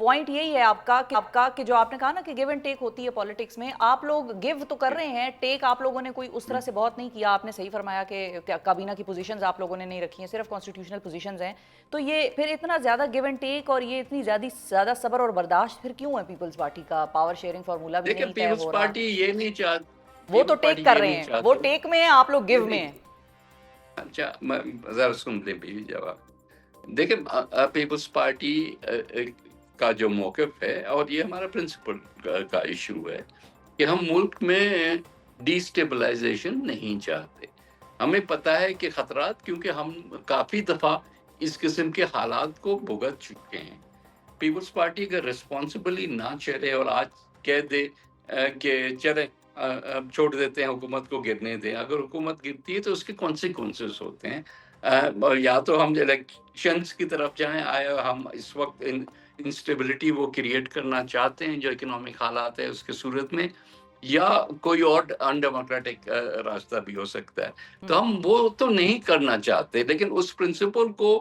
Point یہی ہے آپ کا کہ جو آپ نے کہا نا کہ گیو اینڈ ٹیک ہوتی ہے پالیٹکس میں، آپ لوگ گیو تو کر رہے ہیں، ٹیک آپ لوگوں نے کوئی اس طرح سے بہت نہیں کیا. آپ نے صحیح فرمایا کہ کابینہ کی پوزیشنز آپ لوگوں نے نہیں رکھی ہیں، صرف کانسٹیٹیوشنل پوزیشنز ہیں. تو یہ پھر اتنا زیادہ گیو اینڈ ٹیک اور یہ اتنی زیادہ صبر اور برداشت پھر کیوں ہے پیپلز پارٹی کا؟ پاور شیئرنگ فارمولا بھی دیکھیں نہیں طے پیپلز ہو رہا. پارٹی یہ نہیں چاہتی، وہ تو پیپلز ٹیک پارٹی کر یہ رہے نہیں ہیں، وہ چاہتے. ٹیک میں ہیں، آپ لوگ گیو میں ہیں. اچھا ذرا سن لیں بھی جواب. دیکھیں پیپلز پارٹی کا جو موقف ہے، اور یہ ہمارا پرنسپل کا ایشو ہے کہ ہم ملک میں ڈی اسٹیبلائزیشن نہیں چاہتے. ہمیں پتہ ہے کہ خطرات، کیونکہ ہم کافی دفعہ اس قسم کے حالات کو بھگت چکے ہیں. پیپلز پارٹی اگر ریسپانسبلی نہ چلے اور آج کہہ دے کہ چلیں اب چھوڑ دیتے ہیں، حکومت کو گرنے دیں، اگر حکومت گرتی ہے تو اس کے کانسیکوینسز ہوتے ہیں. یا تو ہم الیکشنز کی طرف جائیں، آیا ہم اس وقت انسٹیبلٹی وہ کریٹ کرنا چاہتے ہیں جو اکنامک حالات ہے اس کے صورت میں، یا کوئی اور انڈیموکریٹک راستہ بھی ہو سکتا ہے. تو ہم وہ تو نہیں کرنا چاہتے، لیکن اس پرنسپل کو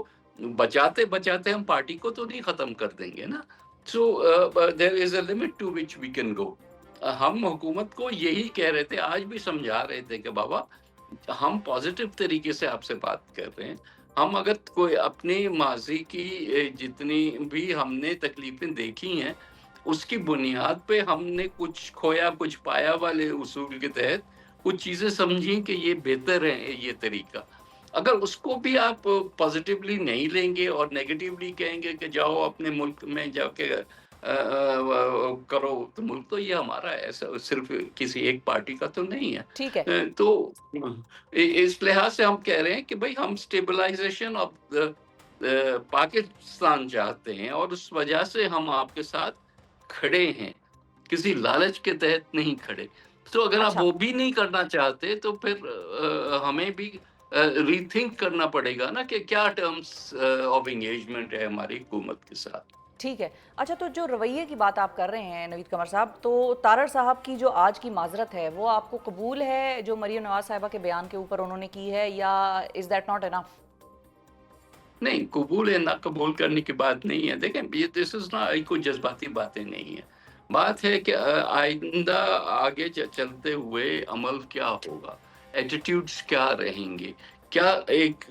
بچاتے بچاتے ہم پارٹی کو تو نہیں ختم کر دیں گے نا. So there is a limit to which we can go. ہم حکومت کو یہی کہہ رہے تھے، آج بھی سمجھا رہے تھے کہ بابا ہم پازیٹیو طریقے سے آپ سے بات کر رہے ہیں. ہم اگر کوئی اپنی ماضی کی جتنی بھی ہم نے تکلیفیں دیکھی ہیں، اس کی بنیاد پہ ہم نے کچھ کھویا کچھ پایا والے اصول کے تحت کچھ چیزیں سمجھیں کہ یہ بہتر ہے یہ طریقہ. اگر اس کو بھی آپ پازیٹیولی نہیں لیں گے اور نیگیٹیولی کہیں گے کہ جاؤ اپنے ملک میں جا کے کرو، تو ملک تو یہ ہمارا ہے، ایسا صرف کسی ایک پارٹی کا تو نہیں ہے. ٹھیک ہے. تو اس لحاظ سے ہم کہہ رہے ہیں کہ بھئی ہم اسٹیبلائزیشن آف پاکستان چاہتے ہیں، اور اس وجہ سے ہم آپ کے ساتھ کھڑے ہیں، کسی لالچ کے تحت نہیں کھڑے. تو اگر آپ اچھا، وہ بھی نہیں کرنا چاہتے تو پھر ہمیں بھی ری تھنک کرنا پڑے گا نا کہ کیا ٹرمز آف انگیجمنٹ ہے ہماری حکومت کے ساتھ. ٹھیک ہے. اچھا، تو جو رویے کی بات آپ کر رہے ہیں نوید قمر صاحب، تو تارڑ صاحب کی جو آج کی معذرت ہے وہ آپ کو قبول ہے جو مریم نواز صاحبہ کے بیان کے اوپر انہوں نے کی ہے، یا از دیٹ ناٹ انف؟ نہیں، قبول ہے نہ قبول کرنے کی بات نہیں ہے. دیکھیں یہ دس از نا کوئی جذباتی باتیں نہیں ہیں. بات ہے کہ آئندہ آگے چلتے ہوئے عمل کیا ہوگا، ایٹیٹیوڈز کیا رہیں گے، کیا ایک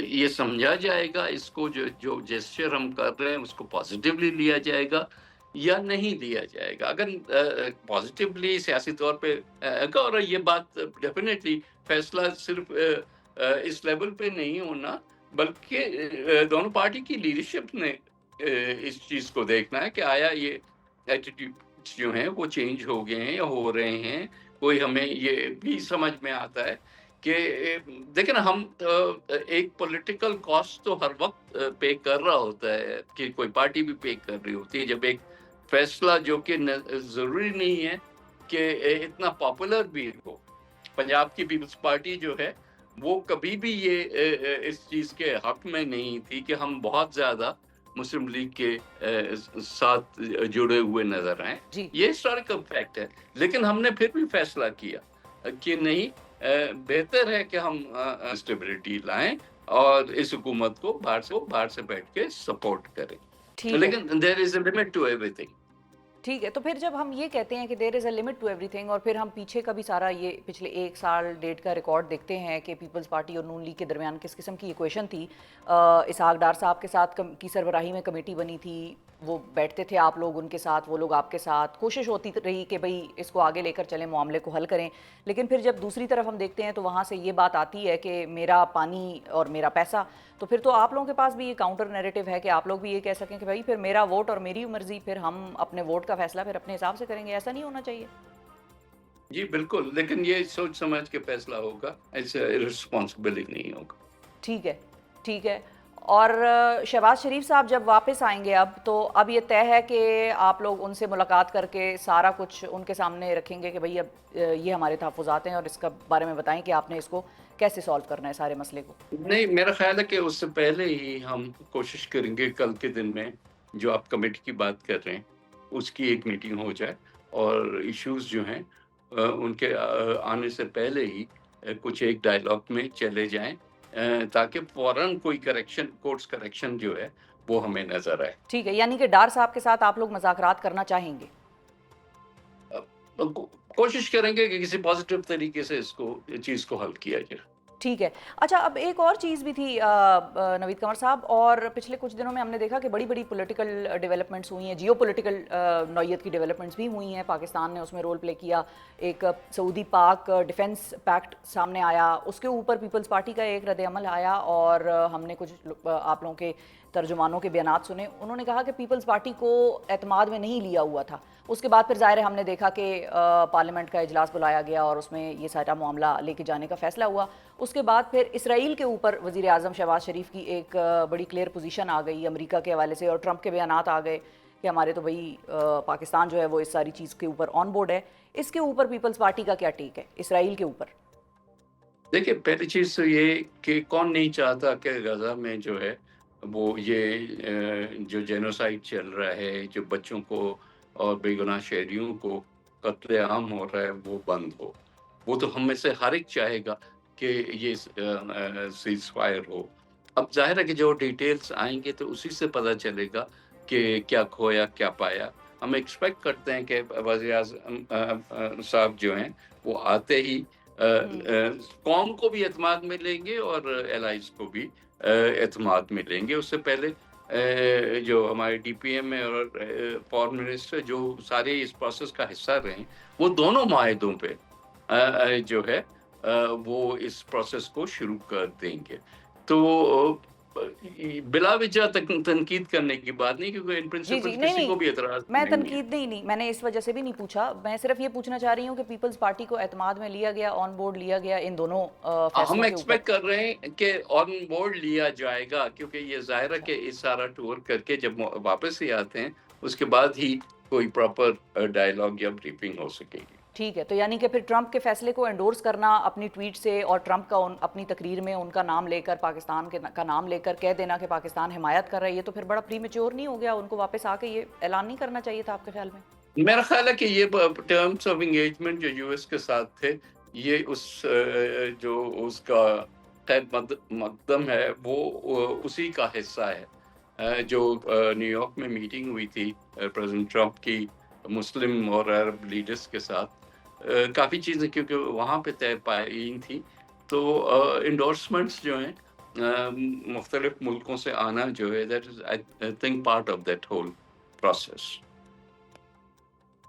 یہ سمجھا جائے گا اس کو جو جیسچر ہم کر رہے ہیں اس کو پازیٹیولی لیا جائے گا یا نہیں لیا جائے گا. اگر پازیٹیولی سیاسی طور پہ اور یہ بات ڈیفینیٹلی فیصلہ صرف اس لیول پہ نہیں ہونا، بلکہ دونوں پارٹی کی لیڈرشپ نے اس چیز کو دیکھنا ہے کہ آیا یہ ایٹیٹیوڈ جو ہیں وہ چینج ہو گئے ہیں یا ہو رہے ہیں. کوئی ہمیں یہ بھی سمجھ میں آتا ہے کہ دیکھیں نا، ہم ایک پولیٹیکل کاسٹ تو ہر وقت پے کر رہا ہوتا ہے، کہ کوئی پارٹی بھی پے کر رہی ہوتی ہے جب ایک فیصلہ جو کہ ضروری نہیں ہے کہ اتنا پاپولر بھی ہو. پنجاب کی پیپلز پارٹی جو ہے وہ کبھی بھی یہ اس چیز کے حق میں نہیں تھی کہ ہم بہت زیادہ مسلم لیگ کے ساتھ جڑے ہوئے نظر آئیں. جی. یہ ہسٹوریکل فیکٹ ہے، لیکن ہم نے پھر بھی فیصلہ کیا کہ نہیں، بہتر ہے کہ ہم اسٹیبلٹی لائیں اور اس حکومت کو باہر سے بیٹھ کے سپورٹ کریں. ٹھیک ہے. لیکن there is a limit to everything. ٹھیک ہے. تو پھر جب ہم یہ کہتے ہیں کہ there is a limit to everything, اور پھر ہم پیچھے کا بھی سارا یہ پچھلے 1 سال 1.5 کا ریکارڈ دیکھتے ہیں کہ پیپلز پارٹی اور نون لیگ کے درمیان کس قسم کی ایکویشن تھی. اسحاق ڈار صاحب کے ساتھ کی سربراہی میں کمیٹی بنی تھی، وہ بیٹھتے تھے آپ لوگ ان کے ساتھ، وہ لوگ آپ کے ساتھ، کوشش ہوتی رہی کہ بھئی اس کو آگے لے کر چلیں، معاملے کو حل کریں. لیکن پھر جب دوسری طرف ہم دیکھتے ہیں تو وہاں سے یہ بات آتی ہے کہ میرا پانی اور میرا پیسہ. تو پھر تو آپ لوگوں کے پاس بھی یہ کاؤنٹر نیریٹو ہے کہ آپ لوگ بھی یہ کہہ سکیں کہ بھائی پھر میرا ووٹ اور میری مرضی، پھر ہم اپنے ووٹ کا فیصلہ پھر اپنے حساب سے کریں گے. ایسا نہیں ہونا چاہیے؟ جی بالکل، لیکن یہ سوچ سمجھ کے فیصلہ ہوگا، ایسے رسپانسبلی نہیں ہوگا. ٹھیک ہے. ٹھیک ہے. اور شہباز شریف صاحب جب واپس آئیں گے اب اب یہ طے ہے کہ آپ لوگ ان سے ملاقات کر کے سارا کچھ ان کے سامنے رکھیں گے کہ بھئی اب یہ ہمارے تحفظات ہیں اور اس کا بارے میں بتائیں کہ آپ نے اس کو کیسے سالو کرنا ہے سارے مسئلے کو؟ نہیں، میرا خیال ہے کہ اس سے پہلے ہی ہم کوشش کریں گے کل کے دن میں جو آپ کمیٹی کی بات کر رہے ہیں اس کی ایک میٹنگ ہو جائے، اور ایشوز جو ہیں ان کے آنے سے پہلے ہی کچھ ایک ڈائلاگ میں چلے جائیں، تاکہ فوراً کوئی کریکشن، کورس کریکشن جو ہے وہ ہمیں نظر آئے. ٹھیک ہے، یعنی کہ ڈار صاحب کے ساتھ آپ لوگ مذاکرات کرنا چاہیں گے؟ کوشش کریں گے کہ کسی پازیٹیو طریقے سے اس چیز کو حل کیا جائے. ٹھیک ہے. اچھا، اب ایک اور چیز بھی تھی نوید قمر صاحب، اور پچھلے کچھ دنوں میں ہم نے دیکھا کہ بڑی بڑی پولیٹیکل ڈیولپمنٹس ہوئی ہیں، جیو پولیٹیکل نوعیت کی ڈیولپمنٹس بھی ہوئی ہیں. پاکستان نے اس میں رول پلے کیا. ایک سعودی پاک ڈیفنس پیکٹ سامنے آیا، اس کے اوپر پیپلز پارٹی کا ایک رد عمل آیا، اور ہم نے کچھ آپ لوگوں کے ترجمانوں کے بیانات سنے. انہوں نے کہا کہ پیپلز پارٹی کو اعتماد میں نہیں لیا ہوا تھا. اس کے بعد پھر ظاہر ہے ہم نے دیکھا کہ پارلیمنٹ کا اجلاس بلایا گیا اور اس میں یہ سارا معاملہ لے کے جانے کا فیصلہ ہوا. اس کے بعد پھر اسرائیل کے اوپر وزیر اعظم شہباز شریف کی ایک بڑی کلیئر پوزیشن آ گئی امریکہ کے حوالے سے، اور ٹرمپ کے بیانات آ گئے کہ ہمارے تو بھائی پاکستان جو ہے وہ اس ساری چیز کے اوپر آن بورڈ ہے. اس کے اوپر پیپلز پارٹی کا کیا ٹیک ہے اسرائیل کے اوپر؟ دیکھیں، پہلی چیز تو یہ کہ کون نہیں چاہتا کہ غزہ میں جو ہے وہ یہ جو جینوسائیڈ چل رہا ہے، جو بچوں کو اور بے گناہ شہریوں کو قتل عام ہو رہا ہے، وہ بند ہو. وہ تو ہم میں سے ہر ایک چاہے گا کہ یہ سیز فائر ہو. اب ظاہر ہے کہ جو ڈیٹیلز آئیں گے تو اسی سے پتہ چلے گا کہ کیا کھویا کیا پایا. ہم ایکسپیکٹ کرتے ہیں کہ وزیر اعظم صاحب جو ہیں وہ آتے ہی قوم کو بھی اعتماد میں لیں گے اور الائز کو بھی اعتماد میں لیں گے. اس سے پہلے جو ہمارے ڈی پی ایم اور فارن منسٹر جو سارے اس پروسیس کا حصہ رہے ہیں، وہ دونوں معاہدوں پہ جو ہے وہ اس پروسیس کو شروع کر دیں گے. تو بلا وجہ تنقید کرنے کی بات نہیں، کیونکہ ان پرنسپل کسی کو بھی اعتراض میں نہیں ہے. تنقید نہیں، میں نے اس وجہ سے بھی نہیں پوچھا. میں صرف یہ پوچھنا چاہ رہی ہوں کہ پیپلز پارٹی کو اعتماد میں لیا گیا، آن بورڈ لیا گیا ان دونوں فیصلوں ہم کے ایکسپیکٹ اوپر؟ کر رہے ہیں کہ آن بورڈ لیا جائے گا، کیونکہ یہ ظاہر ہے کہ اس سارا ٹور کر کے جب واپس ہی آتے ہیں اس کے بعد ہی کوئی پراپر ڈائیلاگ یا بریفنگ ہو سکے گی. ٹھیک ہے، تو یعنی کہ پھر ٹرمپ کے فیصلے کو انڈورس کرنا اپنی ٹویٹ سے، اور ٹرمپ کا اپنی تقریر میں ان کا نام لے کر، پاکستان کا نام لے کر کہہ دینا کہ پاکستان حمایت کر رہا ہے، یہ تو پھر بڑا پری میچور نہیں ہو گیا؟ ان کو واپس آ کے یہ اعلان نہیں کرنا چاہیے تھا آپ کے خیال میں؟ میرا خیال ہے کہ یہ ٹرمز آف انگیجمنٹ جو یو ایس کے ساتھ تھے، یہ جو اس کا خیر مقدم ہے وہ اسی کا حصہ ہے. جو نیو یارک میں میٹنگ ہوئی تھی پریزیڈنٹ ٹرمپ کی مسلم اور عرب لیڈرز کے ساتھ، کافی چیزیں کیونکہ وہاں پہ طے پائی تھی، تو انڈورسمنٹس جو ہیں مختلف ملکوں سے آنا جو ہے that is I think part of that whole process.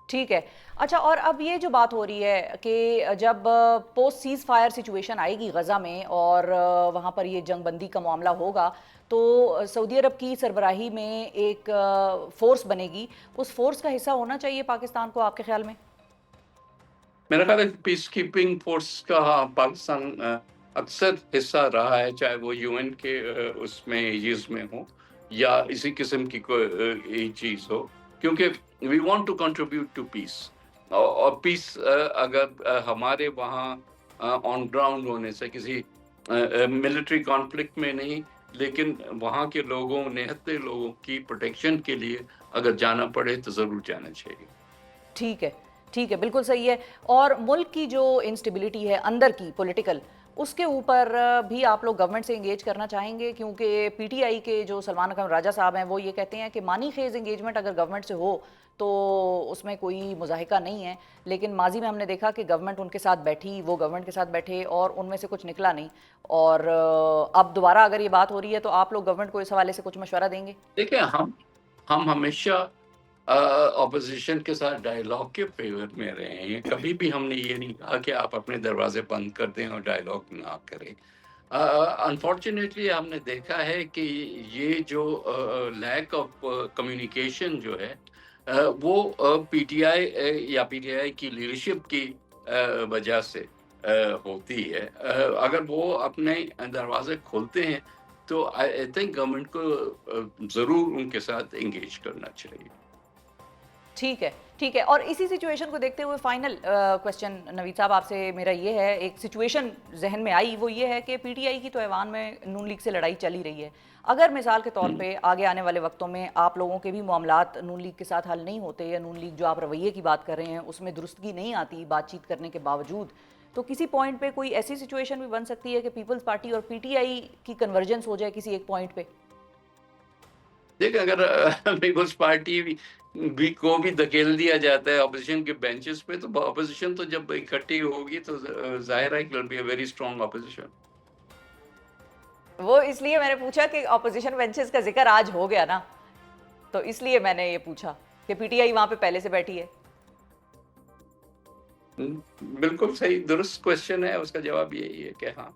ٹھیک ہے. اچھا، اور اب یہ جو بات ہو رہی ہے کہ جب پوسٹ سیز فائر سچویشن آئے گی غزہ میں اور وہاں پر یہ جنگ بندی کا معاملہ ہوگا، تو سعودی عرب کی سربراہی میں ایک فورس بنے گی. اس فورس کا حصہ ہونا چاہیے پاکستان کو آپ کے خیال میں؟ میرا خیال ہے پیس کیپنگ فورس کا پاکستان اکثر حصہ رہا ہے، چاہے وہ یو این کے اس میں ایجز میں ہو یا اسی قسم کی کوئی چیز ہو، کیونکہ we want to contribute to peace. اور پیس اگر ہمارے وہاں آن گراؤنڈ ہونے سے، کسی ملٹری کانفلکٹ میں نہیں، لیکن وہاں کے لوگوں، نہتے لوگوں کی پروٹیکشن کے لیے اگر جانا پڑے تو ضرور جانا چاہیے. ٹھیک ہے، ٹھیک ہے، بالکل صحیح ہے. اور ملک کی جو انسٹیبلٹی ہے اندر کی پولیٹیکل، اس کے اوپر بھی آپ لوگ گورنمنٹ سے انگیج کرنا چاہیں گے؟ کیونکہ پی ٹی آئی کے جو سلمان اکرم راجہ صاحب ہیں وہ یہ کہتے ہیں کہ معنی خیز انگیجمنٹ اگر گورنمنٹ سے ہو تو اس میں کوئی مضاحکہ نہیں ہے، لیکن ماضی میں ہم نے دیکھا کہ گورنمنٹ ان کے ساتھ بیٹھی، وہ گورنمنٹ کے ساتھ بیٹھے اور ان میں سے کچھ نکلا نہیں. اور اب دوبارہ اگر یہ بات ہو رہی ہے تو آپ لوگ گورنمنٹ کو اس حوالے سے کچھ مشورہ دیں گے؟ دیکھیں، ہم ہمیشہ اپوزیشن کے ساتھ ڈائیلاگ کے فیور میں رہے ہیں. کبھی بھی ہم نے یہ نہیں کہا کہ آپ اپنے دروازے بند کر دیں اور ڈائیلاگ نہ کریں. انفارچونیٹلی ہم نے دیکھا ہے کہ یہ جو لیک آف کمیونیکیشن جو ہے وہ پی ٹی آئی یا پی ٹی آئی کی لیڈرشپ کی وجہ سے ہوتی ہے. اگر وہ اپنے دروازے کھولتے ہیں تو آئی تھنک گورنمنٹ کو ضرور ان کے ساتھ انگیج کرنا چاہیے. ٹھیک ہے، ٹھیک ہے. اور اسی سچویشن کو دیکھتے ہوئے فائنل کویسچن نوید صاحب آپ سے میرا یہ ہے، ایک سچویشن ذہن میں آئی، وہ یہ ہے کہ پی ٹی آئی کی تو ایوان میں نون لیگ سے لڑائی چلی رہی ہے. اگر مثال کے طور پہ آگے آنے والے وقتوں میں آپ لوگوں کے بھی معاملات نون لیگ کے ساتھ حل نہیں ہوتے، یا نون لیگ جو آپ رویے کی بات کر رہے ہیں اس میں درستگی نہیں آتی بات چیت کرنے کے باوجود، تو کسی پوائنٹ پہ کوئی ایسی سچویشن بھی بن سکتی ہے کہ پیپلز پارٹی اور پی ٹی آئی کی کنورجنس ہو جائے کسی ایک پوائنٹ پہ؟ دیکھیں اگر پیپلز پارٹی بھی کو بھی دھکیل دیا جاتا ہے اپوزیشن کے بینچز پہ، تو اپوزیشن تو جب اکٹھی ہوگی تو ظاہر ہے کہ will be a very strong opposition. وہ اس لیے میں نے پوچھا کہ اپوزیشن بینچز کا ذکر آج ہو گیا نا، تو اس لیے میں نے یہ پوچھا کہ پی ٹی آئی وہاں پہ پہلے سے بیٹھی ہے. بالکل صحیح درست کوشچن ہے، اس کا جواب یہی ہے کہ ہاں،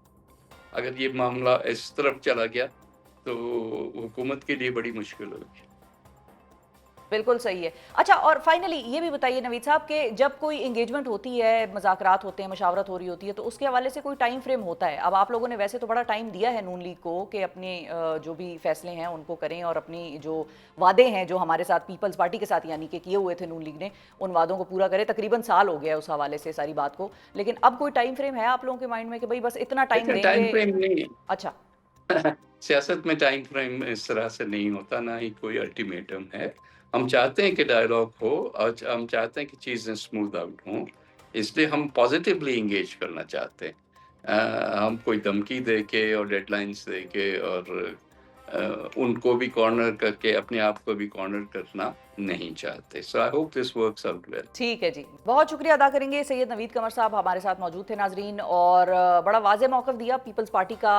اگر یہ معاملہ اس طرف چلا گیا تو حکومت کے لیے بڑی مشکل ہوگی. بالکل صحیح ہے. اچھا، اور فائنلی یہ بھی بتائیے نوید صاحب کہ جب کوئی انگیجمنٹ ہوتی ہے، مذاکرات ہوتے ہیں، مشاورت ہو رہی ہوتی ہے، تو اس کے حوالے سے کوئی ٹائم فریم ہوتا ہے؟ اب آپ لوگوں نے ویسے تو بڑا ٹائم دیا ہے نون لیگ کو کہ اپنے جو بھی فیصلے ہیں ان کو کریں اور اپنی جو وعدے ہیں جو ہمارے ساتھ پیپلز پارٹی کے ساتھ یعنی کہ کیے ہوئے تھے نون لیگ نے، ان وعدوں کو پورا کرے. تقریباً سال ہو گیا اس حوالے سے ساری بات کو، لیکن اب کوئی ٹائم فریم ہے آپ لوگوں کے مائنڈ میں کہ بھئی بس اتنا ٹائم دیکھیں دیں ٹائم گے؟ فریم نہیں اچھا. سیاست میں ٹائم فریم اس طرح سے نہیں ہوتا، نہ ہی کوئی الٹیمیٹم ہے. ہم چاہتے ہیں کہ ڈائلاگ ہو اور ہم چاہتے ہیں کہ چیزیں اسموتھ آؤٹ ہوں، اس لیے ہم پازیٹیولی انگیج کرنا چاہتے ہیں. ہم کوئی دھمکی دے کے اور ڈیڈ لائنس دے کے اور ان کو بھی کارنر کر کے اپنے آپ کو بھی کارنر کرنا نہیں چاہتے. So I hope this works out well. ٹھیک ہے جی، بہت شکریہ ادا کریں گے. سید نوید قمر صاحب ہمارے ساتھ موجود تھے ناظرین، اور بڑا واضح موقف دیا پیپلز پارٹی کا.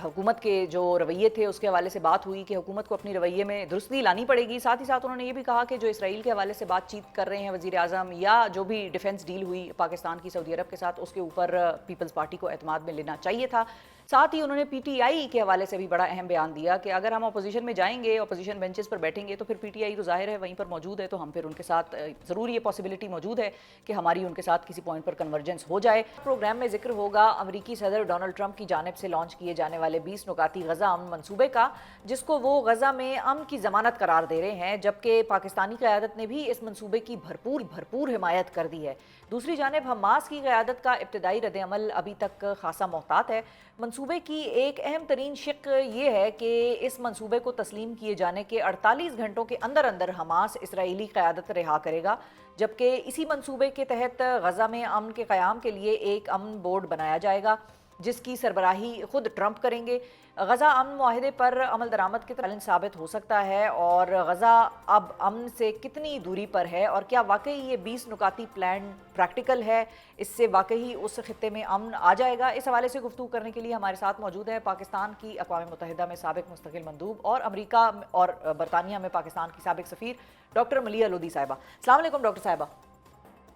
حکومت کے جو رویے تھے اس کے حوالے سے بات ہوئی کہ حکومت کو اپنی رویے میں درستی لانی پڑے گی. ساتھ ہی ساتھ انہوں نے یہ بھی کہا کہ جو اسرائیل کے حوالے سے بات چیت کر رہے ہیں وزیر اعظم، یا جو بھی ڈیفنس ڈیل ہوئی پاکستان کی سعودی عرب کے ساتھ، اس کے اوپر پیپلز پارٹی کو اعتماد میں لینا چاہیے تھا. ساتھ ہی انہوں نے پی ٹی آئی کے حوالے سے بھی بڑا اہم بیان دیا کہ اگر ہم اپوزیشن میں جائیں گے، اپوزیشن بینچز پر بیٹھیں گے، تو پھر پی ٹی آئی تو ظاہر ہے وہیں پر موجود ہے، تو ہم پھر ان کے ساتھ ضرور یہ پاسبلٹی موجود ہے کہ ہماری ان کے ساتھ کسی پوائنٹ پر کنورجنس ہو جائے. پروگرام میں ذکر ہوگا امریکی صدر ڈونلڈ ٹرمپ کی جانب سے لانچ کیے جانے والے 20 نکاتی غزہ امن منصوبے کا، جس کو وہ غزہ میں امن کی ضمانت قرار دے رہے ہیں، جبکہ پاکستانی قیادت نے بھی اس منصوبے کی بھرپور حمایت کر دی ہے. دوسری جانب حماس کی قیادت کا ابتدائی رد عمل ابھی تک خاصا محتاط ہے. منصوبے کی ایک اہم ترین شق یہ ہے کہ اس منصوبے کو تسلیم کیے جانے کے 48 گھنٹوں کے اندر اندر حماس اسرائیلی قیادت رہا کرے گا، جبکہ اسی منصوبے کے تحت غزہ میں امن کے قیام کے لیے ایک امن بورڈ بنایا جائے گا جس کی سربراہی خود ٹرمپ کریں گے. غزہ امن معاہدے پر عمل درآمد کتنا چیلنج ثابت ہو سکتا ہے، اور غزہ اب امن سے کتنی دوری پر ہے، اور کیا واقعی یہ 20 نکاتی پلان پریکٹیکل ہے، اس سے واقعی اس خطے میں امن آ جائے گا؟ اس حوالے سے گفتگو کرنے کے لیے ہمارے ساتھ موجود ہے پاکستان کی اقوام متحدہ میں سابق مستقل مندوب اور امریکہ اور برطانیہ میں پاکستان کی سابق سفیر ڈاکٹر ملیحہ لودھی صاحبہ. السلام علیکم ڈاکٹر صاحبہ.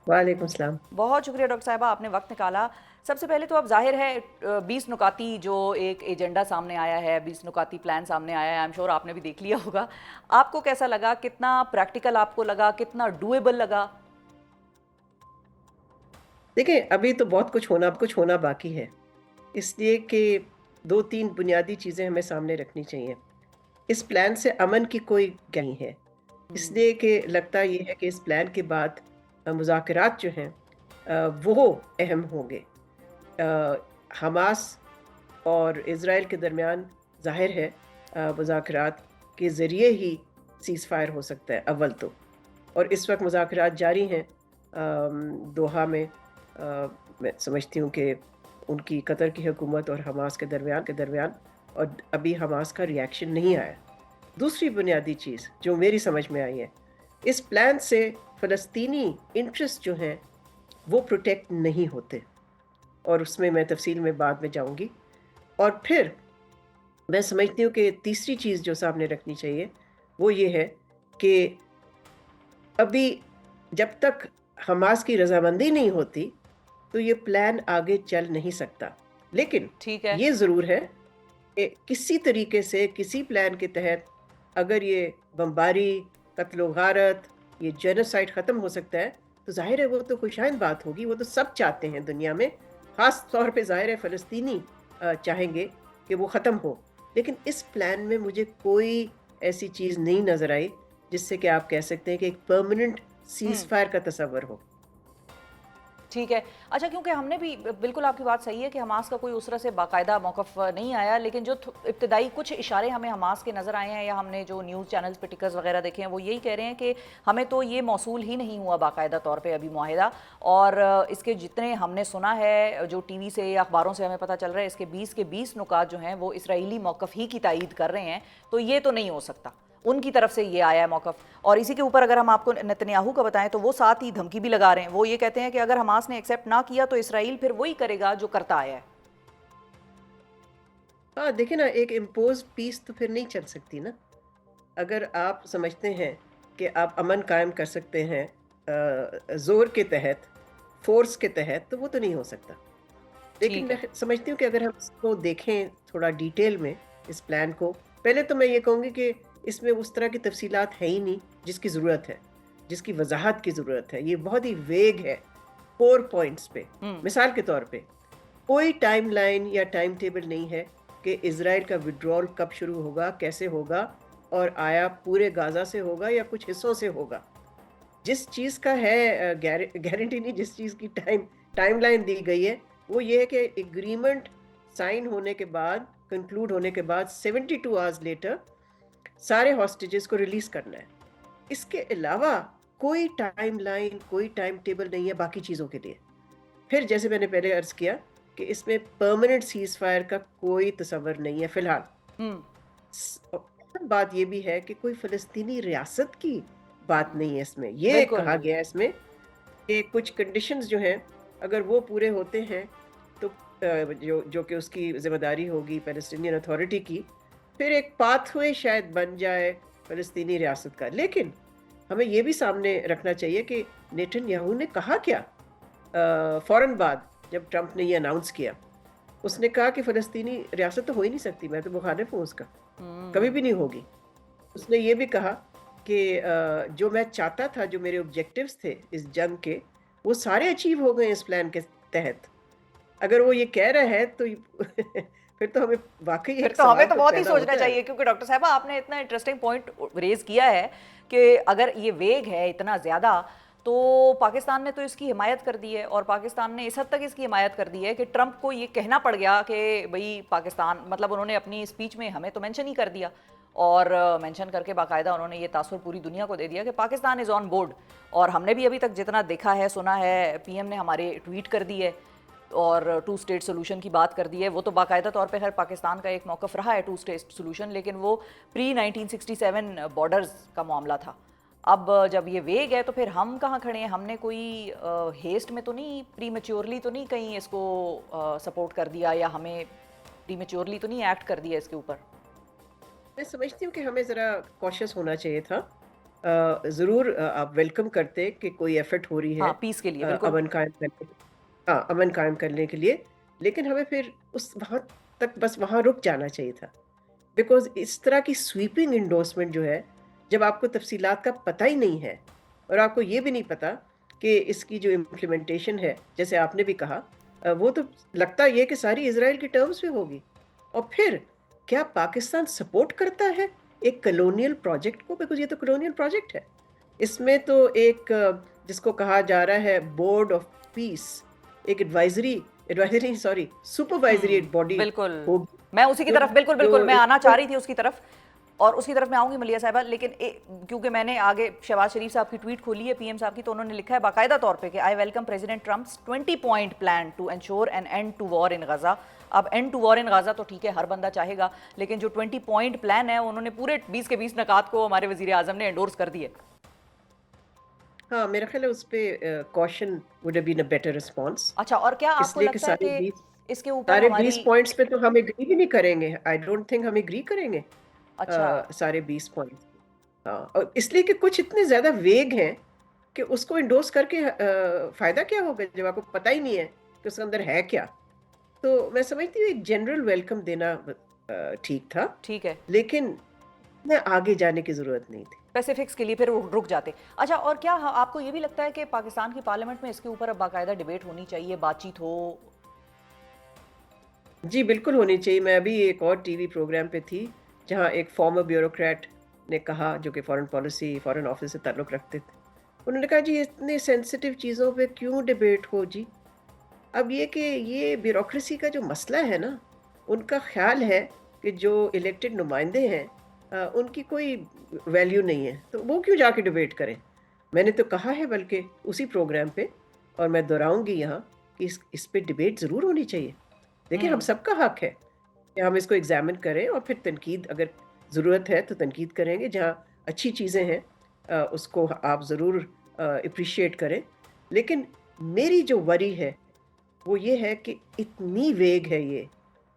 وعلیکم السلام. بہت شکریہ ڈاکٹر صاحبہ، آپ نے وقت نکالا. سب سے پہلے تو اب ظاہر ہے 20 نکاتی جو ایک ایجنڈا سامنے آیا ہے، 20 نکاتی پلان سامنے آیا ہے، آئی ایم شور آپ نے بھی دیکھ لیا ہوگا. آپ کو کیسا لگا؟ کتنا پریکٹیکل آپ کو لگا؟ کتنا ڈویبل لگا؟ دیکھیں ابھی تو بہت کچھ ہونا باقی ہے، اس لیے کہ 2-3 بنیادی چیزیں ہمیں سامنے رکھنی چاہیے. اس پلان سے امن کی کوئی نہیں ہے، اس لیے کہ لگتا یہ ہے کہ اس پلان کے بعد مذاکرات جو ہیں وہ اہم ہوں گے. حماس اور اسرائیل کے درمیان ظاہر ہے مذاکرات کے ذریعے ہی سیز فائر ہو سکتا ہے اول تو، اور اس وقت مذاکرات جاری ہیں دوحہ میں. میں سمجھتی ہوں کہ ان کی قطر کی حکومت اور حماس کے درمیان اور ابھی حماس کا ریاکشن نہیں آیا. دوسری بنیادی چیز جو میری سمجھ میں آئی ہے، اس پلان سے فلسطینی انٹرسٹ جو ہیں وہ پروٹیکٹ نہیں ہوتے، اور اس میں تفصیل میں بعد میں جاؤں گی. اور پھر میں سمجھتی ہوں کہ تیسری چیز جو سامنے رکھنی چاہیے وہ یہ ہے کہ ابھی جب تک حماس کی رضامندی نہیں ہوتی تو یہ پلان آگے چل نہیں سکتا. لیکن ٹھیک ہے، یہ ضرور ہے کہ کسی طریقے سے کسی پلان کے تحت اگر یہ بمباری، قتل و غارت، یہ جینوسائیڈ ختم ہو سکتا ہے تو ظاہر ہے وہ تو خوشائند بات ہوگی. وہ تو سب چاہتے ہیں دنیا میں، خاص طور پہ ظاہر ہے فلسطینی چاہیں گے کہ وہ ختم ہو. لیکن اس پلان میں مجھے کوئی ایسی چیز نہیں نظر آئی جس سے کہ آپ کہہ سکتے ہیں کہ ایک پرماننٹ سیز فائر کا تصور ہو. ٹھیک ہے. اچھا، کیونکہ ہم نے بھی بالکل آپ کی بات صحیح ہے کہ حماس کا کوئی اس طرح سے باقاعدہ موقف نہیں آیا، لیکن جو ابتدائی کچھ اشارے ہمیں حماس کے نظر آئے ہیں یا ہم نے جو نیوز چینلز پہ ٹکرز وغیرہ دیکھے ہیں وہ یہی کہہ رہے ہیں کہ ہمیں تو یہ موصول ہی نہیں ہوا باقاعدہ طور پہ ابھی معاہدہ، اور اس کے جتنے ہم نے سنا ہے جو ٹی وی سے یا اخباروں سے ہمیں پتہ چل رہا ہے، اس کے 20 نکات جو ہیں وہ اسرائیلی موقف ہی کی تائید کر رہے ہیں. تو یہ تو نہیں ہو سکتا، ان کی طرف سے یہ آیا ہے موقف. اور اسی کے اوپر اگر ہم آپ کو نتنیاہو کا بتائیں تو وہ ساتھ ہی دھمکی بھی لگا رہے ہیں. وہ یہ کہتے ہیں کہ اگر حماس نے ایکسیپٹ نہ کیا تو اسرائیل پھر وہی کرے گا جو کرتا آیا ہے. ہاں دیکھیں نا، ایک امپوز پیس تو پھر نہیں چل سکتی نا. اگر آپ سمجھتے ہیں کہ آپ امن قائم کر سکتے ہیں زور کے تحت، فورس کے تحت، تو وہ تو نہیں ہو سکتا. لیکن میں سمجھتی ہوں کہ اگر ہم اس کو دیکھیں تھوڑا ڈیٹیل میں، اس پلان کو، پہلے تو میں یہ کہوں گی کہ اس میں اس طرح کی تفصیلات ہے ہی نہیں جس کی ضرورت ہے، جس کی وضاحت کی ضرورت ہے. یہ بہت ہی ویگ ہے 4 پوائنٹس پہ. مثال کے طور پہ کوئی ٹائم لائن یا ٹائم ٹیبل نہیں ہے کہ اسرائیل کا وڈرول کب شروع ہوگا، کیسے ہوگا، اور آیا پورے غازہ سے ہوگا یا کچھ حصوں سے ہوگا. جس چیز کا ہے گارنٹی نہیں، جس چیز کی ٹائم لائن دی گئی ہے وہ یہ ہے کہ ایگریمنٹ سائن ہونے کے بعد، کنکلوڈ ہونے کے بعد 72 آورز لیٹر سارے ہاسٹیجز کو ریلیز کرنا ہے. اس کے علاوہ کوئی ٹائم لائن، کوئی ٹائم ٹیبل نہیں ہے باقی چیزوں کے لیے. پھر جیسے میں نے پہلے عرض کیا کہ اس میں پرماننٹ سیز فائر کا کوئی تصور نہیں ہے فی الحال. بات یہ بھی ہے کہ کوئی فلسطینی ریاست کی بات نہیں ہے اس میں. یہ کہا گیا ہے اس میں کہ کچھ کنڈیشنز جو ہیں اگر وہ پورے ہوتے ہیں تو جو کہ اس کی ذمہ داری ہوگی پیلسٹینین اتھارٹی کی، پھر ایک پاتھ وے شاید بن جائے فلسطینی ریاست کا. لیکن ہمیں یہ بھی سامنے رکھنا چاہیے کہ نیتن یاہو نے کہا کیا فوراً بعد جب ٹرمپ نے یہ اناؤنس کیا. اس نے کہا کہ فلسطینی ریاست تو ہو ہی نہیں سکتی، میں تو مخالف ہوں اس کا، کبھی بھی نہیں ہوگی. اس نے یہ بھی کہا کہ جو میں چاہتا تھا، جو میرے آبجیکٹیوز تھے اس جنگ کے، وہ سارے اچیو ہو گئے اس پلان کے تحت. اگر وہ یہ کہہ رہا ہے تو پھر تو ہمیں واقعی پھر تو ہمیں تو بہت ہی سوچنا چاہیے. کیونکہ ڈاکٹر صاحبہ آپ نے اتنا انٹرسٹنگ پوائنٹ ریز کیا ہے کہ اگر یہ ویگ ہے اتنا زیادہ تو پاکستان نے تو اس کی حمایت کر دی ہے، اور پاکستان نے اس حد تک اس کی حمایت کر دی ہے کہ ٹرمپ کو یہ کہنا پڑ گیا کہ بھئی پاکستان، مطلب انہوں نے اپنی اسپیچ میں ہمیں تو مینشن ہی کر دیا، اور مینشن کر کے باقاعدہ انہوں نے یہ تاثر پوری دنیا کو دے دیا کہ پاکستان از آن بورڈ. اور ہم نے بھی ابھی تک جتنا دیکھا ہے، سنا ہے، پی ایم نے ہمارے ٹویٹ کر دی ہے اور 2 اسٹیٹ سولوشن کی بات کر دی ہے. وہ تو باقاعدہ طور پہ خیر پاکستان کا ایک موقف رہا ہے 2 اسٹیٹ سولوشن، لیکن وہ پری 1967 بارڈرز کا معاملہ تھا. اب جب یہ ویگ ہے تو پھر ہم کہاں کھڑے ہیں؟ ہم نے کوئی ہیسٹ میں تو نہیں، پری میچورلی تو نہیں کہیں اس کو سپورٹ کر دیا، یا ہمیں پری میچورلی تو نہیں ایکٹ کر دیا اس کے اوپر؟ میں سمجھتی ہوں کہ ہمیں ذرا کوشش ہونا چاہیے تھا. ضرور آپ ویلکم کرتے کہ کوئی ایفرٹ ہو رہی ہے پیس کے لیے، امن قائم کرنے، امن قائم کرنے کے لیے، لیکن ہمیں پھر اس وہاں تک بس وہاں رک جانا چاہیے تھا. بیکاز اس طرح کی سویپنگ انڈورسمنٹ جو ہے، جب آپ کو تفصیلات کا پتہ ہی نہیں ہے اور آپ کو یہ بھی نہیں پتا کہ اس کی جو امپلیمنٹیشن ہے، جیسے آپ نے بھی کہا، وہ تو لگتا یہ کہ ساری اسرائیل کی ٹرمز پہ ہوگی. اور پھر کیا پاکستان سپورٹ کرتا ہے ایک کلونیل پروجیکٹ کو؟ بیکاز یہ تو کلونیل پروجیکٹ ہے. اس میں تو ایک جس کو کہا جا رہا ہے بورڈ آف پیس، ایک سپروائزری باڈی. بالکل، میں اسی کی طرف بالکل میں آنا چاہ رہی تھی اس کی طرف، اور اس کی طرف میں آؤں گی ملیہ صاحبہ. لیکن کیونکہ میں نے آگے شہباز شریف صاحب کی ٹویٹ کھولی ہے، پی ایم صاحب کی، تو انہوں نے لکھا ہے باقاعدہ طور پہ کہ I welcome President Trump's 20 point plan to ensure an end to war in Gaza. اب end to war in Gaza تو ٹھیک ہے ہر بندہ چاہے گا، لیکن جو 20 پوائنٹ پلان ہے انہوں نے پورے 20 کے 20 نکات کو ہمارے وزیر اعظم نے انڈورس کر دیے. ہاں میرا خیال ہے اس پہ caution would have been a better response. اچھا، اور کیا آپ کو لگتا ہے کہ اس کے اوپر سارے ہماری 20 پوائنٹس پہ تو ہم ایگری بھی نہیں کریں گے. آئی ڈونٹ تھنک ہم ایگری کریں گے سارے 20 پوائنٹس. ہاں، اس لیے کہ کچھ اتنے زیادہ ویگ ہیں کہ اس کو انڈورس کر کے فائدہ کیا ہوگا جب آپ کو پتہ ہی نہیں ہے کہ اس کے اندر ہے کیا. تو میں سمجھتی ہوں ایک جنرل ویلکم دینا ٹھیک تھا، ٹھیک ہے، لیکن آگے جانے کی ضرورت نہیں تھی. اسپیسیفکس کے لیے پھر رک جاتے. اچھا، اور کیا آپ کو یہ بھی لگتا ہے کہ پاکستان کی پارلیمنٹ میں اس کے اوپر اب باقاعدہ ڈیبیٹ ہونی چاہیے، بات چیت ہو؟ جی بالکل ہونی چاہیے. میں ابھی ایک اور ٹی وی پروگرام پہ تھی جہاں ایک فارمر بیوروکریٹ نے کہا، جو کہ فارن پالیسی، فارن آفس سے تعلق رکھتے تھے، انہوں نے کہا جی اتنے سینسٹیو چیزوں پہ کیوں ڈیبیٹ ہو جی. اب یہ کہ یہ بیوروکریسی کا جو مسئلہ ہے نا، ان کا خیال ہے کہ جو الیکٹڈ نمائندے ہیں ان کی کوئی ویلیو نہیں ہے، تو وہ کیوں جا کے ڈیبیٹ کریں. میں نے تو کہا ہے بلکہ اسی پروگرام پہ، اور میں دہراؤں گی یہاں کہ اس پہ ڈیبیٹ ضرور ہونی چاہیے. دیکھیں ہم سب کا حق ہے کہ ہم اس کو ایگزامن کریں اور پھر تنقید اگر ضرورت ہے تو تنقید کریں گے، جہاں اچھی چیزیں ہیں اس کو آپ ضرور اپریشیٹ کریں. لیکن میری جو وری ہے وہ یہ ہے کہ اتنی ویگ ہے یہ،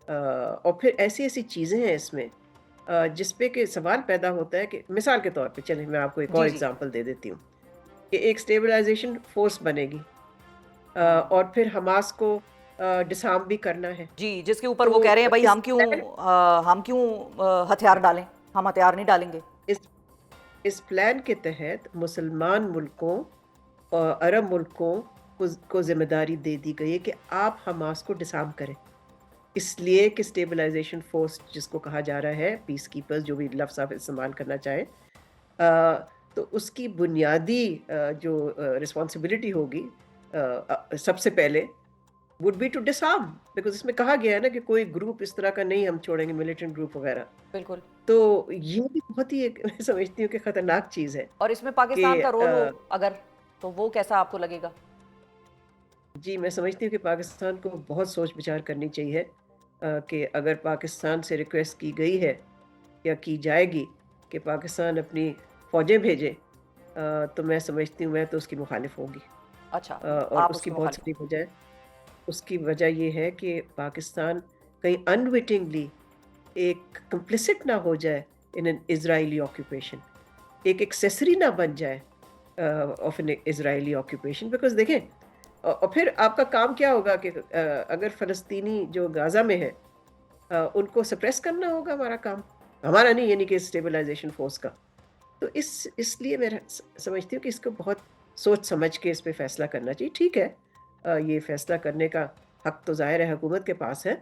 اور پھر ایسی ایسی چیزیں ہیں اس میں جس پہ کہ سوال پیدا ہوتا ہے کہ مثال کے طور پہ چلیں میں آپ کو ایک اور جی جی ایگزامپل دے دیتی ہوں کہ ایک اسٹیبلائزیشن فورس بنے گی اور پھر حماس کو ڈسارم بھی کرنا ہے. جی، جس کے اوپر وہ تو کہہ رہے ہیں بھائی اس ہم کیوں ہتھیار ڈالیں، ہم ہتھیار نہیں ڈالیں گے. اس پلان کے تحت مسلمان ملکوں اور عرب ملکوں کو ذمہ داری دے دی گئی ہے کہ آپ حماس کو ڈسارم کریں، اس لیے کہ اسٹیبلائزیشن فورس جس کو کہا جا رہا ہے، پیس کیپرز جو بھی لفظ آپ استعمال کرنا چاہیں، تو اس کی بنیادی جو رسپانسبلٹی ہوگی سب سے پہلے would be to disarm, because اس میں کہا گیا ہے نا کہ کوئی گروپ اس طرح کا نہیں ہم چھوڑیں گے، ملیٹنٹ گروپ وغیرہ. بالکل. تو یہ بھی بہت ہی ایک میں سمجھتی ہوں کہ خطرناک چیز ہے. اور اس میں پاکستان کہ کا رول ہو اگر، تو وہ کیسا آپ کو لگے گا؟ جی میں سمجھتی ہوں کہ پاکستان کو بہت سوچ بچار کرنی چاہیے کہ اگر پاکستان سے ریکویسٹ کی گئی ہے یا کی جائے گی کہ پاکستان اپنی فوجیں بھیجے، تو میں سمجھتی ہوں میں تو اس کی مخالف ہوگی. اچھا، اور آپ اس اس کی کی بہت مخالف. ساری وجہ ہے. اس کی وجہ یہ ہے کہ پاکستان کہیں انوٹنگلی ایک کمپلسٹ نہ ہو جائے ان این اسرائیلی آکوپیشن، ایک ایکسیسری نہ بن جائے of an Israeli occupation. Because دیکھیں اور پھر آپ کا کام کیا ہوگا کہ اگر فلسطینی جو غازہ میں ہے ان کو سپریس کرنا ہوگا. ہمارا کام، ہمارا نہیں، یعنی کہ اسٹیبلائزیشن فورس کا. تو اس لیے میں سمجھتی ہوں کہ اس کو بہت سوچ سمجھ کے اس پہ فیصلہ کرنا چاہیے. ٹھیک ہے یہ فیصلہ کرنے کا حق تو ظاہر ہے حکومت کے پاس ہے،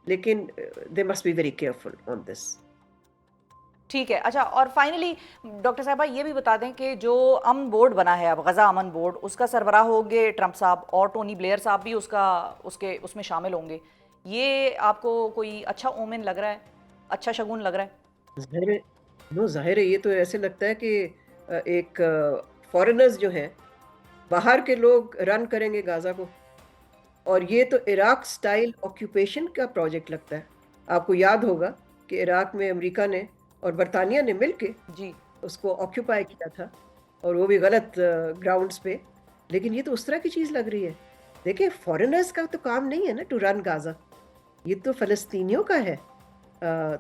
لیکن they must be very careful on this. ٹھیک ہے. اچھا، اور فائنلی ڈاکٹر صاحبہ یہ بھی بتا دیں کہ جو امن بورڈ بنا ہے اب، غزہ امن بورڈ، اس کا سربراہ ہوں گے ٹرمپ صاحب، اور ٹونی بلیئر صاحب بھی اس میں شامل ہوں گے. یہ آپ کو کوئی اچھا اومن لگ رہا ہے، اچھا شگون لگ رہا ہے؟ ظاہر ہے یہ تو ایسے لگتا ہے کہ ایک فورنرز جو ہیں باہر کے لوگ رن کریں گے غازہ کو، اور یہ تو عراق سٹائل آکیوپیشن کا پروجیکٹ لگتا ہے. آپ کو یاد ہوگا کہ عراق میں امریکہ نے اور برطانیہ نے مل کے جی اس کو آکیوپائی کیا تھا، اور وہ بھی غلط گراؤنڈز پہ. لیکن یہ تو اس طرح کی چیز لگ رہی ہے. دیکھیں فورنرز کا تو کام نہیں ہے نا ٹو رن غازہ، یہ تو فلسطینیوں کا ہے.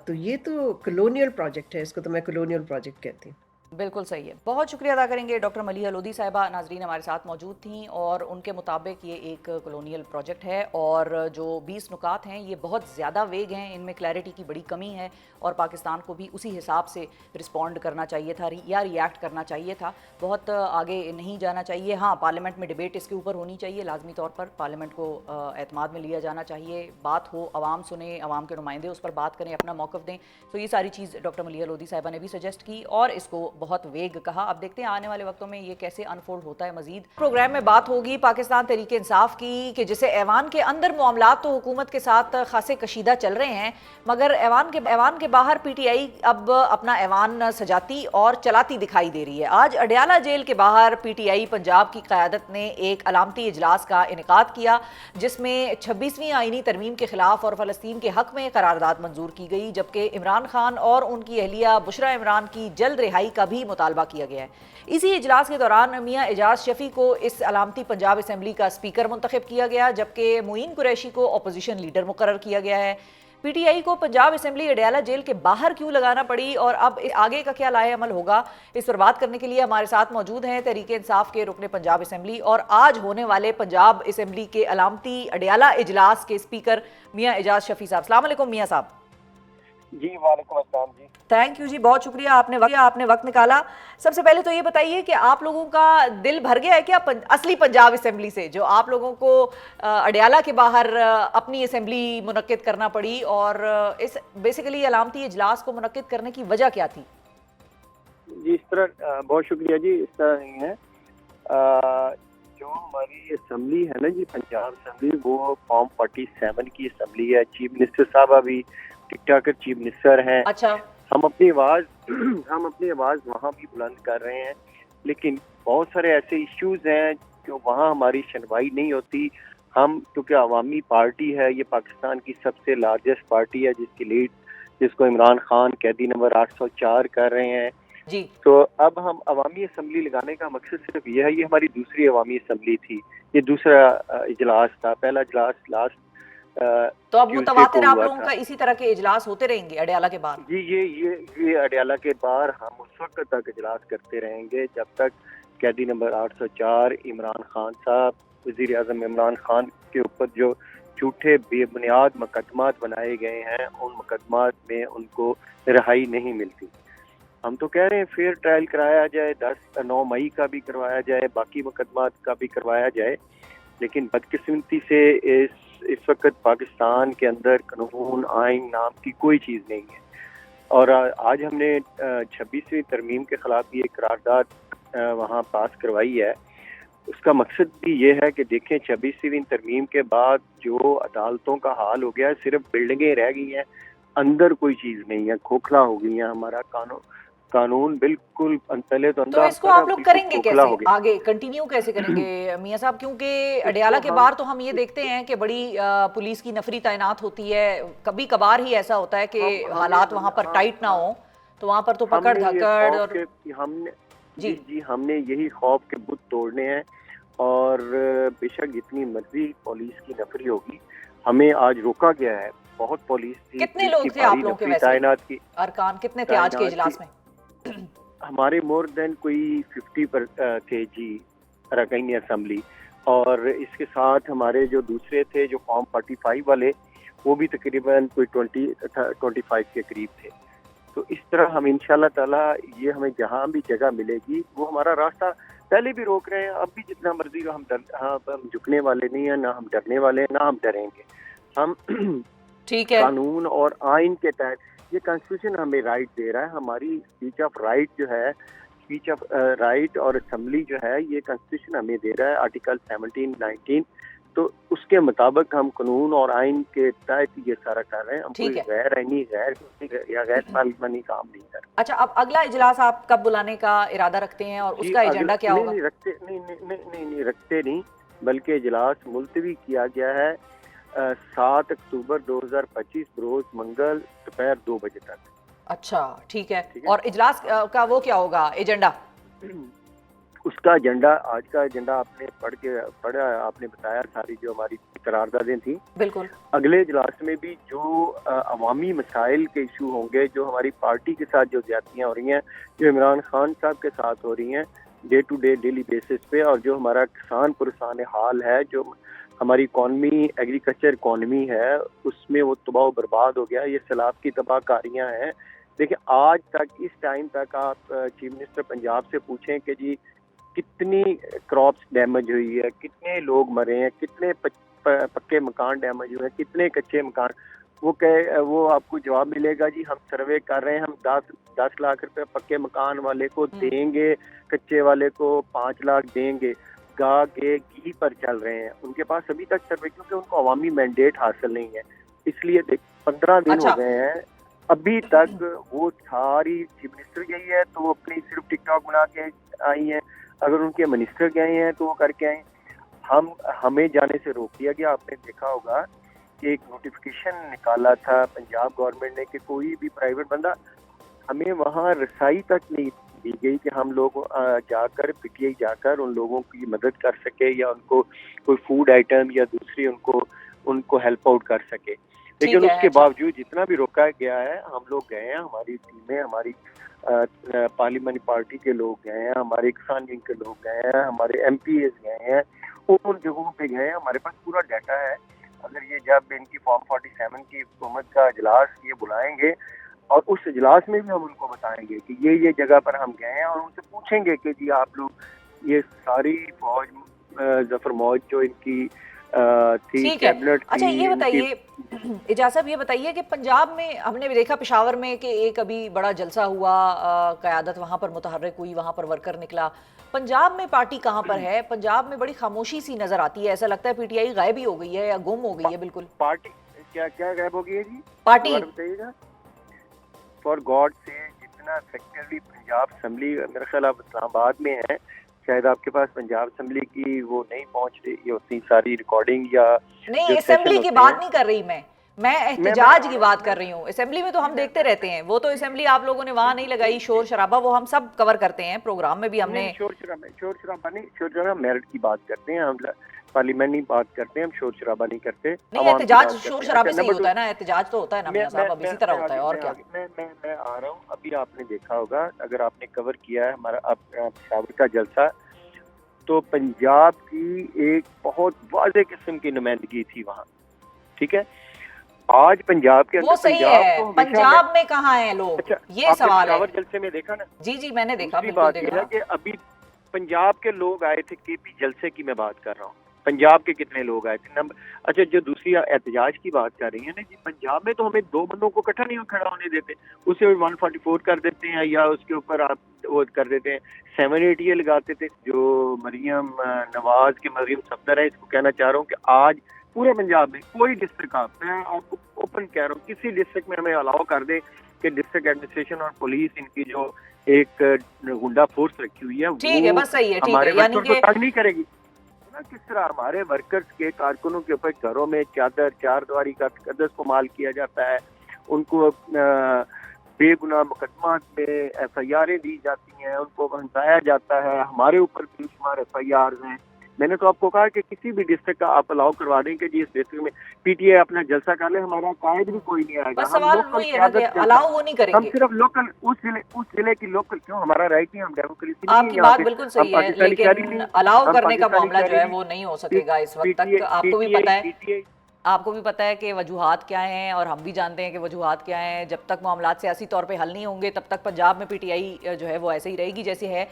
تو یہ تو کلونیل پروجیکٹ ہے، اس کو تو میں کلونیل پروجیکٹ کہتی ہوں. بالکل صحیح ہے. بہت شکریہ ادا کریں گے ڈاکٹر ملیحہ لودھی صاحبہ. ناظرین ہمارے ساتھ موجود تھیں اور ان کے مطابق یہ ایک کلونیل پروجیکٹ ہے، اور جو 20 نکات ہیں یہ بہت زیادہ ویگ ہیں، ان میں کلیئرٹی کی بڑی کمی ہے، اور پاکستان کو بھی اسی حساب سے رسپونڈ کرنا چاہیے تھا یا ریئیکٹ کرنا چاہیے تھا. بہت آگے نہیں جانا چاہیے. ہاں پارلیمنٹ میں ڈیبیٹ اس کے اوپر ہونی چاہیے، لازمی طور پر پارلیمنٹ کو اعتماد میں لیا جانا چاہیے. بات ہو، عوام سنیں، عوام کے نمائندے اس پر بات کریں، اپنا موقف دیں. تو یہ ساری چیز ڈاکٹر ملیحہ لودھی صاحبہ نے بھی سجیسٹ کی اور اس کو بہت ویگ کہا. اب دیکھتے ہیں آنے والے وقتوں میں یہ کیسے انفولڈ ہوتا ہے. مزید پروگرام میں بات ہوگی پاکستان تحریک انصاف کی، کہ جسے ایوان کے اندر معاملات تو حکومت کے ساتھ خاصے کشیدہ چل رہے ہیں، مگر ایوان کے باہر پی ٹی آئی اب اپنا ایوان سجاتی اور چلاتی دکھائی دے رہی ہے. آج اڈیالہ جیل کے باہر پی ٹی آئی پنجاب کی قیادت نے ایک علامتی اجلاس کا انعقاد کیا، جس میں 26ویں آئینی ترمیم کے خلاف اور فلسطین کے حق میں قرارداد منظور کی گئی، جبکہ عمران خان اور ان کی اہلیہ بشرا عمران کی جلد رہائی کا بھی مطالبہ کیا گیا ہے. اسی اجلاس کے دوران میاں اعجاز شفیع کو اس علامتی پنجاب اسمبلی کا اسپیکر منتخب کیا گیا، جبکہ معین قریشی کو اپوزیشن لیڈر مقرر کیا گیا ہے. پی ٹی آئی کو پنجاب اسمبلی اڈیالہ جیل کے باہر کیوں لگانا پڑی اور اب آگے کا کیا لائے عمل ہوگا، اس پر بات کرنے کے لیے ہمارے ساتھ موجود ہیں تحریک انصاف کے رکن پنجاب اسمبلی اور آج ہونے والے پنجاب اسمبلی کے علامتی اڈیالہ اجلاس کے اسپیکر میاں اعجاز شفیع صاحب. السلام علیکم میاں صاحب. جی وعلیکم السلام. جی تھینک یو جی، بہت شکریہ آپ نے وقت نکالا. سب سے پہلے تو یہ بتائیے کہ آپ لوگوں کا دل بھر گیا ہے کیا اصلی پنجاب اسمبلی سے، جو آپ لوگوں کو اڈیالہ کے باہر اپنی اسمبلی منعقد کرنا پڑی، اور اس بیسیکلی علامتی اجلاس کو منعقد کرنے کی وجہ کیا تھی؟ جی اس طرح بہت شکریہ. جی اس طرح نہیں ہے، جو ہماری اسمبلی ہے نا جی پنجاب اسمبلی، وہ فارم 47 کی اسمبلی ہے. چیف منسٹر صاحب ابھی ٹک ٹاکر چیف منسٹر ہیں. اچھا، ہم اپنی آواز وہاں بھی بلند کر رہے ہیں، لیکن بہت سارے ایسے ایشوز ہیں جو وہاں ہماری سنوائی نہیں ہوتی. ہم کیونکہ عوامی پارٹی ہے، یہ پاکستان کی سب سے لارجسٹ پارٹی ہے، جس کو عمران خان قیدی نمبر 804 کر رہے ہیں. جی تو اب ہم عوامی اسمبلی لگانے کا مقصد صرف یہ ہے، یہ ہماری دوسری عوامی اسمبلی تھی، یہ دوسرا اجلاس تھا. پہلا اجلاس لاسٹ تو اب متواتر آپ لوگوں کا اسی طرح کے اجلاس ہوتے رہیں گے اڈیالہ کے بعد؟ جی یہ اڈیالہ کے بعد ہم اس وقت تک اجلاس کرتے رہیں گے جب تک قیدی نمبر 804 عمران خان صاحب، وزیر اعظم عمران خان کے اوپر جو جھوٹے بے بنیاد مقدمات بنائے گئے ہیں ان مقدمات میں ان کو رہائی نہیں ملتی. ہم تو کہہ رہے ہیں فیئر ٹرائل کرایا جائے، 9 مئی کا بھی کروایا جائے، باقی مقدمات کا بھی کروایا جائے، لیکن بدقسمتی سے اس وقت پاکستان کے اندر قانون آئین نام کی کوئی چیز نہیں ہے. اور آج ہم نے 26ویں ترمیم کے خلاف بھی ایک قرارداد وہاں پاس کروائی ہے. اس کا مقصد بھی یہ ہے کہ دیکھیں 26ویں ترمیم کے بعد جو عدالتوں کا حال ہو گیا ہے، صرف بلڈنگیں رہ گئی ہیں، اندر کوئی چیز نہیں ہے، کھوکھلا ہو گئی ہیں. ہمارا قانون بالکل پہلے تو تو اس کو آپ لوگ کریں گے کیسے آگے، کنٹینیو کیسے کریں گے میاں صاحب؟ کیونکہ اڈیالہ کے بعد تو ہم یہ دیکھتے ہیں کہ بڑی پولیس کی نفری تعینات ہوتی ہے، کبھی کبھار ہی ایسا ہوتا ہے کہ حالات وہاں پر ٹائٹ نہ ہوں تو وہاں پر تو پکڑ دھکڑ. اور ہم نے یہی خوف کے بت توڑنے ہیں. اور بے شک جتنی مرضی پولیس کی نفری ہوگی، ہمیں آج روکا گیا ہے. بہت پولیس تھی. کتنے لوگ تھے آپ لوگوں کے ویسے تعینات کی ارکان کتنے تھے آج کے اجلاس میں؟ ہمارے مور دین کوئی 50 پر تھے جی ارکانی اسمبلی. اور اس کے ساتھ ہمارے جو دوسرے تھے جو فارم 45 والے، وہ بھی تقریباً کوئی 25 کے قریب تھے. تو اس طرح ہم انشاءاللہ تعالیٰ یہ ہمیں جہاں بھی جگہ ملے گی وہ ہمارا راستہ پہلے بھی روک رہے ہیں، اب بھی جتنا مرضی ہم جھکنے والے نہیں ہیں، نہ ہم ڈرنے والے ہیں، نہ ہم ڈریں گے. ہم ٹھیک ہے، قانون اور آئین کے تحت یہ کانسٹیٹیوشن ہمیں رائٹ دے رہا ہے. ہماری اسپیچ آف رائٹ جو ہے، اسپیچ آف رائٹ اور اسمبلی جو ہے، یہ کانسٹیٹیوشن ہمیں دے رہا ہے آرٹیکل 17 19. تو اس کے مطابق ہم قانون اور آئین کے تحت یہ سارا کر رہے ہیں. ہم کوئی غیر آئینی غیر پارلیمانی کام نہیں کر رہے. اچھا، اب اگلا اجلاس آپ کب بلانے کا ارادہ رکھتے ہیں اور اس کا ایجنڈا کیا ہوگا؟ نہیں رکھتے نہیں، بلکہ اجلاس ملتوی کیا گیا ہے 7 اکتوبر 2025 بروز منگل دوپہر 2 بجے تک. اچھا ٹھیک ہے. اور اجلاس کا وہ کیا ہوگا ایجنڈا؟ اس کا ایجنڈا، آج کا ایجنڈا آپ نے پڑھا، آپ نے بتایا ساری جو ہماری قراردادیں تھیں. بالکل. اگلے اجلاس میں بھی جو عوامی مسائل کے ایشو ہوں گے، جو ہماری پارٹی کے ساتھ جو زیادتیاں ہو رہی ہیں، جو عمران خان صاحب کے ساتھ ہو رہی ہیں day to day daily basis پہ، اور جو ہمارا کسان پرسان حال ہے، جو ہماری اکانومی ایگریکلچر اکانومی ہے، اس میں وہ تباہ و برباد ہو گیا. یہ سیلاب کی تباہ کاریاں ہیں. دیکھیں آج تک اس ٹائم تک آپ چیف منسٹر پنجاب سے پوچھیں کہ جی کتنی کراپس ڈیمیج ہوئی ہے، کتنے لوگ مرے ہیں، کتنے پکے مکان ڈیمیج ہوئے ہیں، کتنے کچے مکان، وہ آپ کو جواب ملے گا جی ہم سروے کر رہے ہیں، ہم 10 لاکھ روپے پکے مکان والے کو دیں گے، کچے والے کو 5 لاکھ دیں گے. گاہ کے گھی پر چل رہے ہیں، ان کے پاس ابھی تک سروے، کیونکہ ان کو عوامی مینڈیٹ حاصل نہیں ہے. اس لیے 15 دن ہو گئے ہیں ابھی تک. وہ ساری چیف منسٹر گئی ہے تو وہ اپنی صرف ٹک ٹاک بنا کے آئی ہیں، اگر ان کے منسٹر گئے ہیں تو وہ کر کے آئیں. ہمیں جانے سے روک دیا گیا. آپ نے دیکھا ہوگا کہ ایک نوٹیفیکیشن نکالا تھا پنجاب گورنمنٹ نے کہ کوئی بھی پرائیویٹ بندہ، ہمیں وہاں رسائی تک نہیں دی گئی کہ ہم لوگ جا کر پی ٹی آئی جا کر ان لوگوں کی مدد کر سکے یا ان کو کوئی فوڈ آئٹم یا دوسری ان کو ہیلپ آؤٹ کر سکے. لیکن اس کے باوجود جتنا بھی روکا گیا ہے ہم لوگ گئے ہیں، ہماری ٹیمیں، ہماری پارلیمانی پارٹی کے لوگ گئے ہیں، ہمارے کسان ونگ کے لوگ گئے ہیں، ہمارے ایم پی ایز گئے ہیں، ان جگہوں پہ گئے ہیں. ہمارے پاس پورا ڈیٹا ہے. اگر یہ جب ان کی فارم 47 کی حکومت کا اجلاس یہ بلائیں گے اور اس اجلاس میں بھی ہم ان کو بتائیں گے کہ یہ جگہ پر ہم گئے ہیں، اور ان سے پوچھیں گے کہ جی آپ لوگ یہ ساری فوج ظفر موج جو ان کی تھی کیبنٹ تھی. اچھا یہ بتائیے اعجاز صاحب، یہ بتائیے کہ پنجاب میں ہم نے دیکھا پشاور میں کہ ایک ابھی بڑا جلسہ ہوا، قیادت وہاں پر متحرک ہوئی، وہاں پر ورکر نکلا. پنجاب میں پارٹی کہاں پر ہے؟ پنجاب میں بڑی خاموشی سی نظر آتی ہے، ایسا لگتا ہے پی ٹی آئی غائب ہی ہو گئی ہے یا گم ہو گئی ہے بالکل. پارٹی کیا غائب ہو گئی ہے جی؟ پارٹی بتائیے گا. فار گاڈ سے جتنا فیکٹری پنجاب اسمبلی، میرا خیال آپ اسلام آباد میں ہیں، شاید آپ کے پاس پنجاب اسمبلی کی وہ نہیں پہنچ رہی ہوتی ساری ریکارڈنگ یا نہیں. اسمبلی کی بات نہیں کر رہی میں، میں احتجاج کی بات کر رہی ہوں. اسمبلی میں تو ہم دیکھتے رہتے ہیں, وہ تو اسمبلی آپ لوگوں نے وہاں نہیں لگائی, شور شرابہ وہ ہم سب کور کرتے ہیں, پروگرام میں بھی ہم نے. شور شرابہ نہیں, میرٹ کی بات کرتے ہیں ہم, پارلیمنٹ نہیں بات کرتے ہیں ہم, شور شرابہ نہیں کرتے. نہیں, احتجاج شور شرابے سے ہی ہوتا ہے نا, احتجاج تو ہوتا ہے نا میاں صاحب, اب اسی طرح ہوتا ہے. اور کیا میں آ رہا ہوں. ابھی آپ نے دیکھا ہوگا, اگر آپ نے کور کیا ہے ہمارا پشاور کا جلسہ, تو پنجاب کی ایک بہت واضح قسم کی نمائندگی تھی وہاں, ٹھیک ہے. آج پنجاب کے وہ صحیح ہے, پنجاب میں کہاں ہیں لوگ, یہ سوال ہے. جلسے میں دیکھا نا, جی میں نے دیکھا, بالکل بات یہ دیکھا. ہے کہ ابھی پنجاب کے لوگ آئے تھے کے پی جلسے کی میں بات کر رہا ہوں, پنجاب کے کتنے لوگ آئے تھے. اچھا, جو دوسری احتجاج کی بات کر رہی ہیں نا جی, پنجاب میں تو ہمیں 2 بندوں کو اکٹھا نہیں کھڑا ہونے دیتے, اسے 144 کر دیتے ہیں, یا اس کے اوپر آپ وہ کر دیتے ہیں 780 لگاتے تھے. جو مریم نواز کے مریم صفدر ہے, اس کو کہنا چاہ رہا ہوں کہ آج پورے پنجاب میں کوئی ڈسٹرکٹ, میں آپ کو اوپن کہہ رہا ہوں, کسی ڈسٹرکٹ میں ہمیں الاؤ کر دے کہ ڈسٹرکٹ ایڈمنسٹریشن اور پولیس ان کی جو ایک گنڈا فورس رکھی ہوئی ہے, ٹھیک ہے, بس صحیح ہے, ٹھیک ہمارے ہے, یعنی بچوں کو تنگ نہیں کرے گی. کس طرح ہمارے ورکرز کے کارکنوں کے اوپر گھروں میں چار دیواری کا تقدس کو مال کیا جاتا ہے, ان کو بے گناہ مقدمات میں ایف آئی آریں دی جاتی ہیں, ان کو ہنسایا جاتا ہے, ہمارے اوپر بے شمار ایف آئی آرز ہیں. میں نے تو آپ کو کہا کہ کسی بھی ڈسٹرکٹ کا آپ الاؤ کروا دیں کہ جی اس ڈسٹرکٹ میں پی ٹی آئی اپنا جلسہ کر لے, ہمارا قائد بھی کوئی نہیں آئے گا. بس سوال وہی ہے نا کہ الاؤ وہ نہیں کریں ہم گے, صرف لوکل اس ضلع کی لوکل, کیوں ہمارا رائٹ نہیں, ہم ڈیموکریسی آپ کی بات بالکل صحیح ہے, لیکن الاؤ کرنے کا معاملہ جو ہے وہ نہیں ہو سکے گا اس وقت تک. آپ کو بھی پتہ ہے, آپ کو بھی پتہ ہے کہ وجوہات کیا ہیں, اور ہم بھی جانتے ہیں کہ وجوہات کیا ہیں. جب تک معاملات سیاسی طور پہ حل نہیں ہوں گے تب تک پنجاب میں پی ٹی آئی جو ہے وہ ایسے ہی رہے گی جیسے ہے.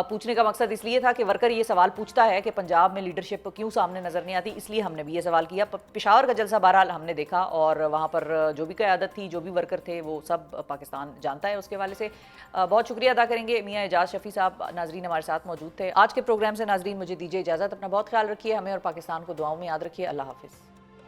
پوچھنے کا مقصد اس لیے تھا کہ ورکر یہ سوال پوچھتا ہے کہ پنجاب میں لیڈرشپ کیوں سامنے نظر نہیں آتی, اس لیے ہم نے بھی یہ سوال کیا. پشاور کا جلسہ بہرحال ہم نے دیکھا, اور وہاں پر جو بھی قیادت تھی, جو بھی ورکر تھے, وہ سب پاکستان جانتا ہے. اس کے حوالے سے بہت شکریہ ادا کریں گے میاں اعجاز شفیع صاحب. ناظرین ہمارے ساتھ موجود تھے آج کے پروگرام سے. ناظرین مجھے دیجیے اجازت, اپنا بہت خیال رکھیے, ہمیں اور پاکستان کو دعاؤں میں یاد رکھیے. اللہ حافظ.